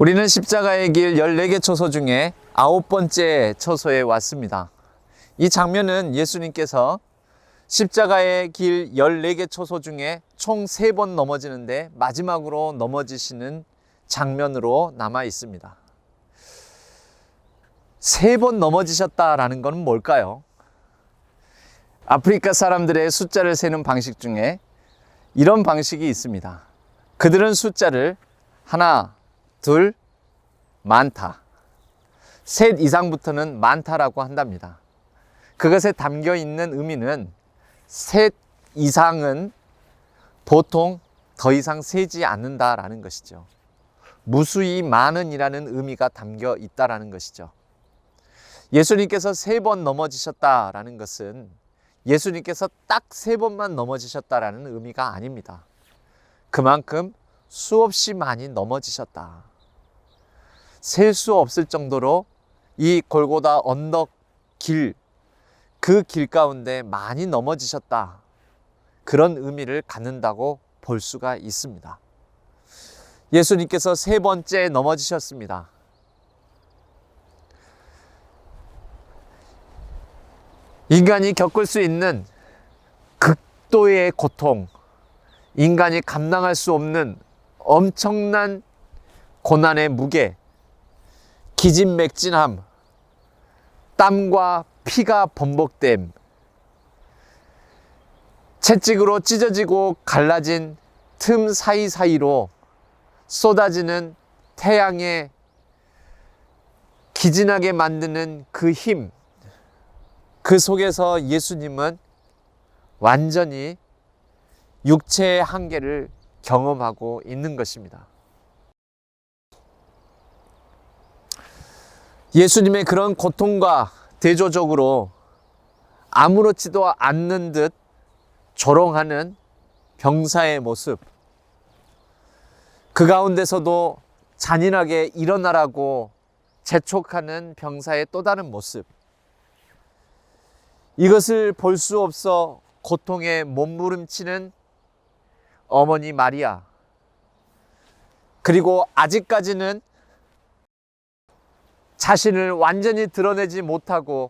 우리는 십자가의 길 14개 초소 중에 9번째 초소에 왔습니다. 이 장면은 예수님께서 십자가의 길 14개 초소 중에 총 3번 넘어지는데 마지막으로 넘어지시는 장면으로 남아 있습니다. 3번 넘어지셨다라는 건 뭘까요? 아프리카 사람들의 숫자를 세는 방식 중에 이런 방식이 있습니다. 그들은 숫자를 하나, 둘, 많다. 셋 이상부터는 많다라고 한답니다. 그것에 담겨 있는 의미는 셋 이상은 보통 더 이상 세지 않는다라는 것이죠. 무수히 많은이라는 의미가 담겨 있다라는 것이죠. 예수님께서 3번 넘어지셨다라는 것은 예수님께서 딱 3번만 넘어지셨다라는 의미가 아닙니다. 그만큼 수없이 많이 넘어지셨다. 셀 수 없을 정도로 이 골고다 언덕 길, 그 길 가운데 많이 넘어지셨다. 그런 의미를 갖는다고 볼 수가 있습니다. 예수님께서 3번째 넘어지셨습니다. 인간이 겪을 수 있는 극도의 고통, 인간이 감당할 수 없는 엄청난 고난의 무게, 기진맥진함, 땀과 피가 범벅됨, 채찍으로 찢어지고 갈라진 틈 사이사이로 쏟아지는 태양에 기진하게 만드는 그 힘, 그 속에서 예수님은 완전히 육체의 한계를 경험하고 있는 것입니다. 예수님의 그런 고통과 대조적으로 아무렇지도 않는 듯 조롱하는 병사의 모습, 그 가운데서도 잔인하게 일어나라고 재촉하는 병사의 또 다른 모습, 이것을 볼 수 없어 고통에 몸부림치는 어머니 마리아, 그리고 아직까지는 자신을 완전히 드러내지 못하고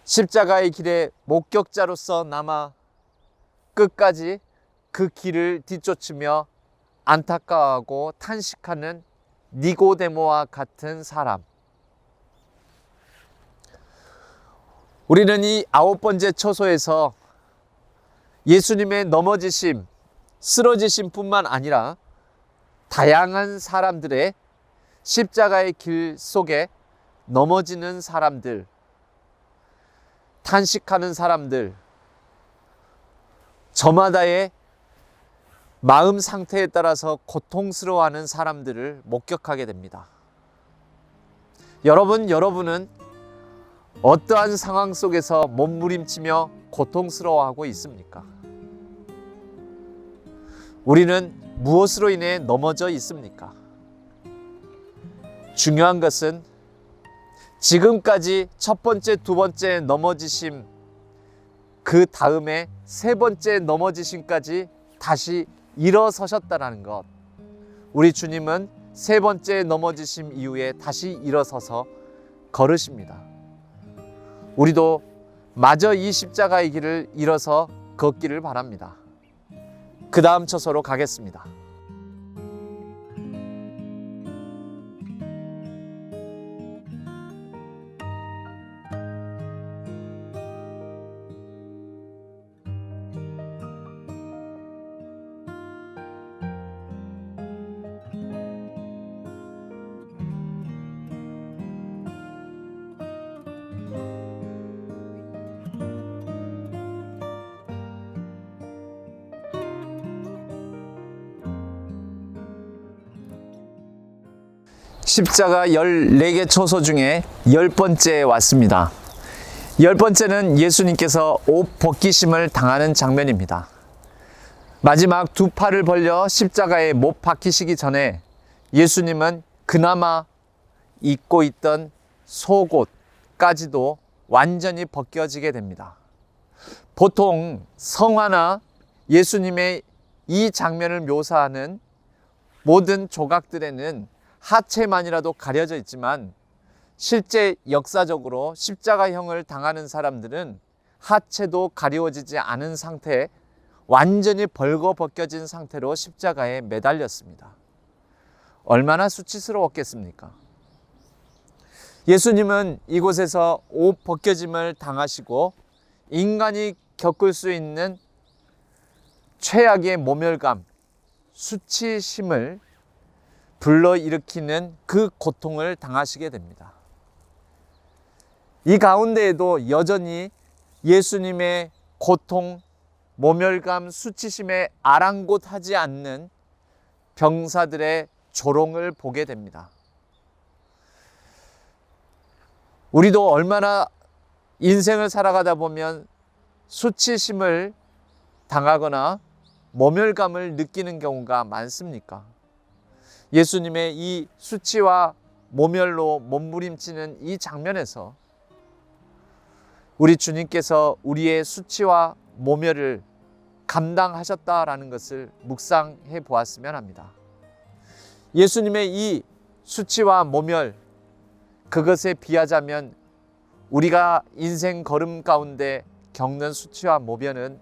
십자가의 길에 목격자로서 남아 끝까지 그 길을 뒤쫓으며 안타까워하고 탄식하는 니고데모와 같은 사람. 우리는 이 9번째 초소에서 예수님의 넘어지심, 쓰러지심 뿐만 아니라 다양한 사람들의 십자가의 길 속에 넘어지는 사람들, 탄식하는 사람들, 저마다의 마음 상태에 따라서 고통스러워하는 사람들을 목격하게 됩니다. 여러분은 어떠한 상황 속에서 몸부림치며 고통스러워하고 있습니까? 우리는 무엇으로 인해 넘어져 있습니까? 중요한 것은 지금까지 첫 번째, 두 번째 넘어지심, 그 다음에 3번째 넘어지심까지 다시 일어서셨다는 것. 우리 주님은 3번째 넘어지심 이후에 다시 일어서서 걸으십니다. 우리도 마저 이 십자가의 길을 일어서 걷기를 바랍니다. 그 다음 초소로 가겠습니다. 십자가 14개 초소 중에 10번째에 왔습니다. 10번째는 예수님께서 옷 벗기심을 당하는 장면입니다. 마지막 두 팔을 벌려 십자가에 못 박히시기 전에 예수님은 그나마 입고 있던 속옷까지도 완전히 벗겨지게 됩니다. 보통 성화나 예수님의 이 장면을 묘사하는 모든 조각들에는 하체만이라도 가려져 있지만 실제 역사적으로 십자가형을 당하는 사람들은 하체도 가리워지지 않은 상태에 완전히 벌거벗겨진 상태로 십자가에 매달렸습니다. 얼마나 수치스러웠겠습니까? 예수님은 이곳에서 옷 벗겨짐을 당하시고 인간이 겪을 수 있는 최악의 모멸감, 수치심을 불러일으키는 그 고통을 당하시게 됩니다. 이 가운데에도 여전히 예수님의 고통, 모멸감, 수치심에 아랑곳하지 않는 병사들의 조롱을 보게 됩니다. 우리도 얼마나 인생을 살아가다 보면 수치심을 당하거나 모멸감을 느끼는 경우가 많습니까? 예수님의 이 수치와 모멸로 몸부림치는 이 장면에서 우리 주님께서 우리의 수치와 모멸을 감당하셨다라는 것을 묵상해 보았으면 합니다. 예수님의 이 수치와 모멸, 그것에 비하자면 우리가 인생 걸음 가운데 겪는 수치와 모멸은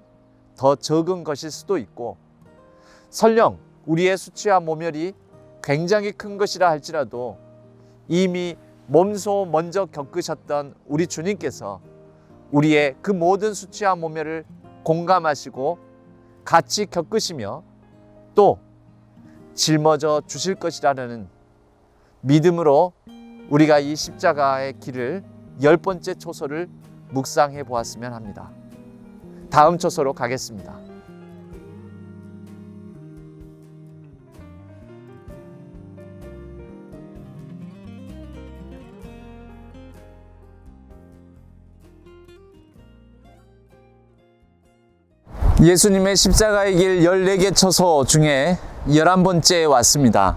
더 적은 것일 수도 있고, 설령 우리의 수치와 모멸이 굉장히 큰 것이라 할지라도 이미 몸소 먼저 겪으셨던 우리 주님께서 우리의 그 모든 수치와 모멸을 공감하시고 같이 겪으시며 또 짊어져 주실 것이라는 믿음으로 우리가 이 십자가의 길을 10번째 초소를 묵상해 보았으면 합니다. 다음 초소로 가겠습니다. 예수님의 십자가의 길 14개 초소 중에 11번째에 왔습니다.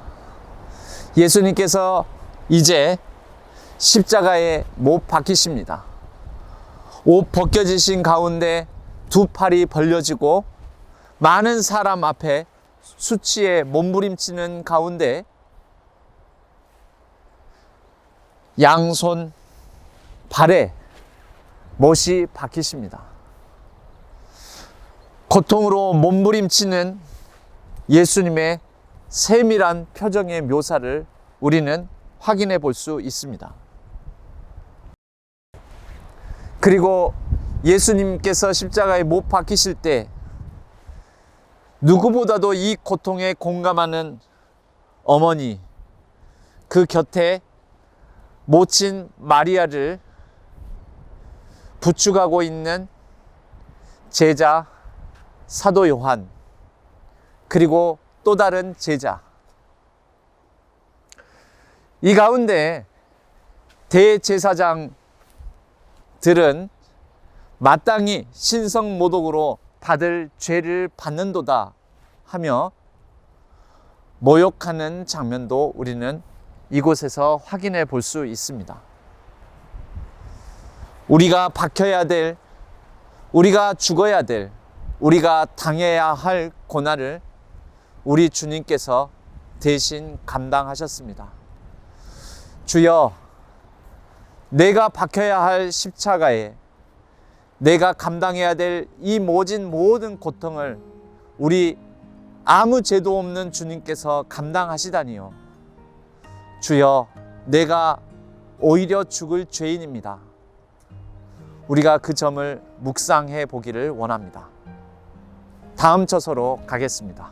예수님께서 이제 십자가에 못 박히십니다. 옷 벗겨지신 가운데 두 팔이 벌려지고 많은 사람 앞에 수치에 몸부림치는 가운데 양손 발에 못이 박히십니다. 고통으로 몸부림치는 예수님의 세밀한 표정의 묘사를 우리는 확인해 볼 수 있습니다. 그리고 예수님께서 십자가에 못 박히실 때 누구보다도 이 고통에 공감하는 어머니, 그 곁에 모친 마리아를 부축하고 있는 제자 사도 요한, 그리고 또 다른 제자, 이 가운데 대제사장들은 마땅히 신성모독으로 받을 죄를 받는도다 하며 모욕하는 장면도 우리는 이곳에서 확인해 볼 수 있습니다. 우리가 박혀야 될, 우리가 죽어야 될, 우리가 당해야 할 고난을 우리 주님께서 대신 감당하셨습니다. 주여, 내가 박혀야 할 십자가에 내가 감당해야 될 이 모든 고통을 우리 아무 죄도 없는 주님께서 감당하시다니요. 주여, 내가 오히려 죽을 죄인입니다. 우리가 그 점을 묵상해 보기를 원합니다. 다음 처서로 가겠습니다.